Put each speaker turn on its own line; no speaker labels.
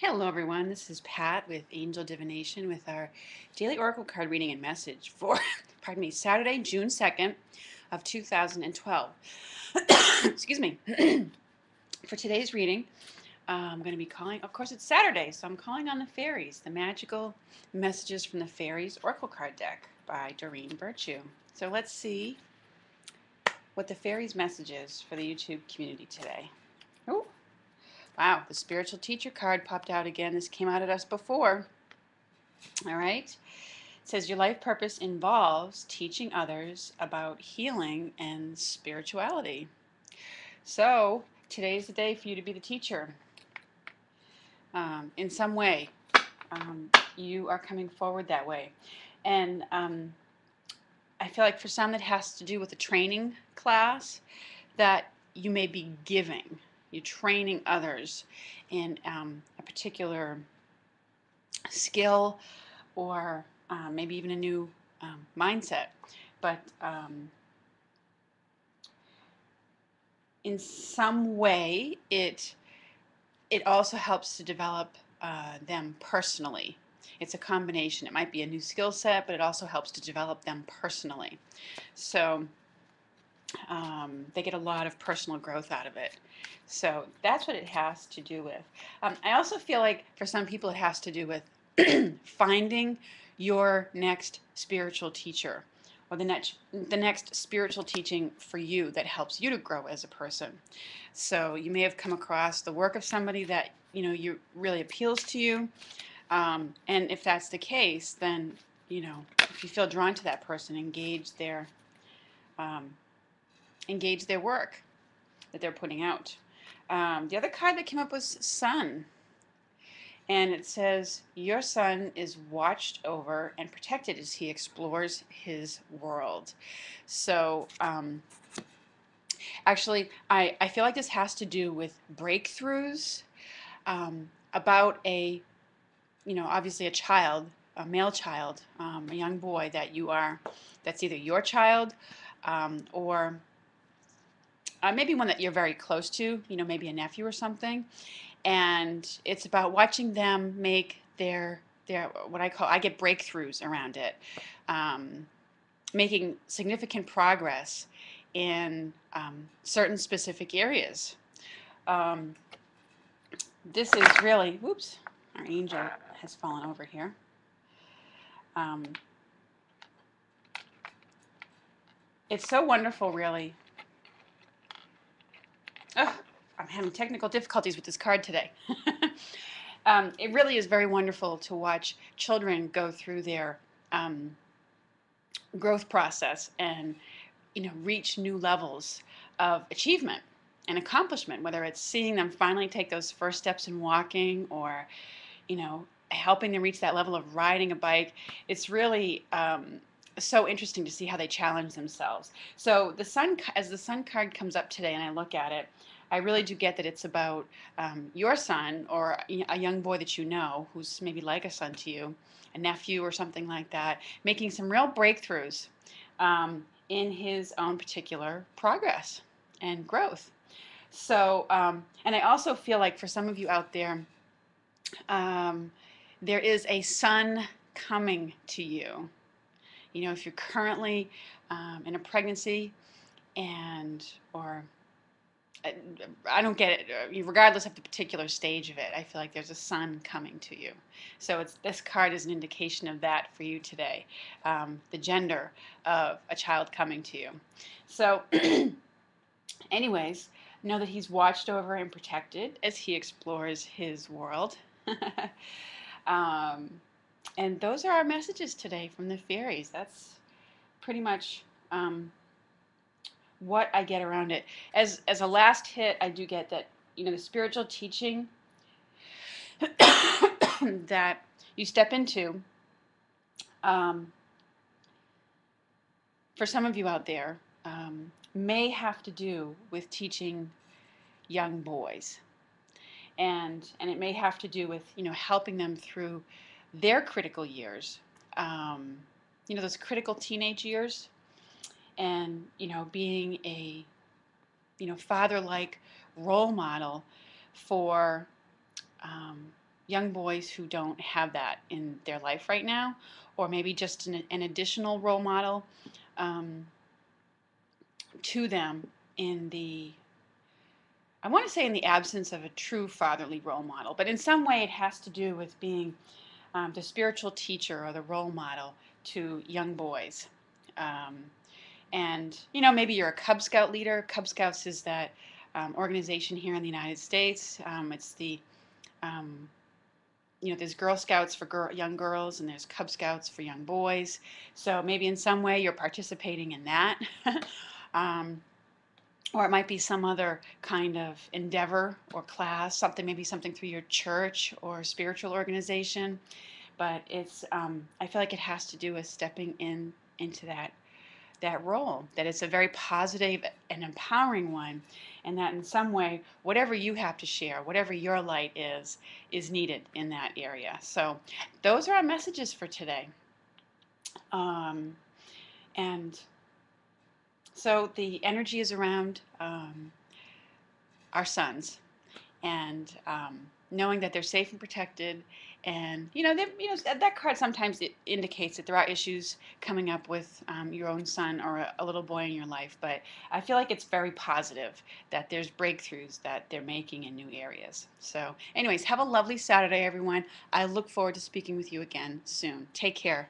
Hello everyone, this is Pat with Angel Divination with our daily oracle card reading and message for, pardon me, Saturday, June 2nd of 2012. Excuse me. For today's reading, I'm going to be calling, of course it's Saturday, so I'm calling on the fairies, the magical messages from the fairies oracle card deck by Doreen Virtue. So let's see what the fairies message is for the YouTube community today. Oh, wow, the spiritual teacher card popped out again. This came out at us before. All right. It says your life purpose involves teaching others about healing and spirituality. So today's the day for you to be the teacher. In some way, you are coming forward that way. And I feel like for some that has to do with a training class that you may be giving. You're training others in a particular skill or maybe even a new mindset. But in some way, it also helps to develop them personally. It's a combination. It might be a new skill set, but it also helps to develop them personally. So they get a lot of personal growth out of it. So that's what it has to do with. I also feel like for some people it has to do with finding your next spiritual teacher or the next spiritual teaching for you that helps you to grow as a person. So you may have come across the work of somebody that you really appeals to you, and if that's the case, then if you feel drawn to that person, um, engage their work that they're putting out. The other card that came up was Sun. And it says, your son is watched over and protected as he explores his world. So actually, I feel like this has to do with breakthroughs about obviously a child, a male child, a young boy that's either your child or maybe one that you're very close to, maybe a nephew or something. And it's about watching them make their what I get breakthroughs around it, making significant progress in certain specific areas. Um, this is really, whoops, our angel has fallen over here. Um, it's so wonderful, really. Ugh, I'm having technical difficulties with this card today. It really is very wonderful to watch children go through their growth process and reach new levels of achievement and accomplishment, whether it's seeing them finally take those first steps in walking or helping them reach that level of riding a bike. It's really so interesting to see how they challenge themselves. So as the sun card comes up today and I look at it, I really do get that it's about your son or a young boy that you know who's maybe like a son to you, a nephew or something like that, making some real breakthroughs in his own particular progress and growth. So, and I also feel like for some of you out there, there is a sun coming to you. If you're currently in a pregnancy or I don't get it, regardless of the particular stage of it, I feel like there's a sun coming to you. So this card is an indication of that for you today, the gender of a child coming to you. So anyways, know that he's watched over and protected as he explores his world. um, and those are our messages today from the fairies. That's pretty much what I get around it. As a last hit, I do get that the spiritual teaching that you step into, for some of you out there, may have to do with teaching young boys, and it may have to do with helping them through their critical years, those critical teenage years, and being a father-like role model for young boys who don't have that in their life right now, or maybe just an additional role model um, to them in the, I want to say in the absence of a true fatherly role model, but in some way it has to do with being the spiritual teacher or the role model to young boys. Um, and, maybe you're a Cub Scout leader. Cub Scouts is that organization here in the United States. It's the there's Girl Scouts for young girls and there's Cub Scouts for young boys. So maybe in some way you're participating in that. um, or it might be some other kind of endeavor or class, maybe something through your church or spiritual organization. But I feel like it has to do with stepping into that role, that it's a very positive and empowering one, and that in some way, whatever you have to share, whatever your light is needed in that area. So those are our messages for today. Um, and so the energy is around our sons, and knowing that they're safe and protected. And that card sometimes it indicates that there are issues coming up with your own son or a little boy in your life. But I feel like it's very positive that there's breakthroughs that they're making in new areas. So, anyways, have a lovely Saturday, everyone. I look forward to speaking with you again soon. Take care.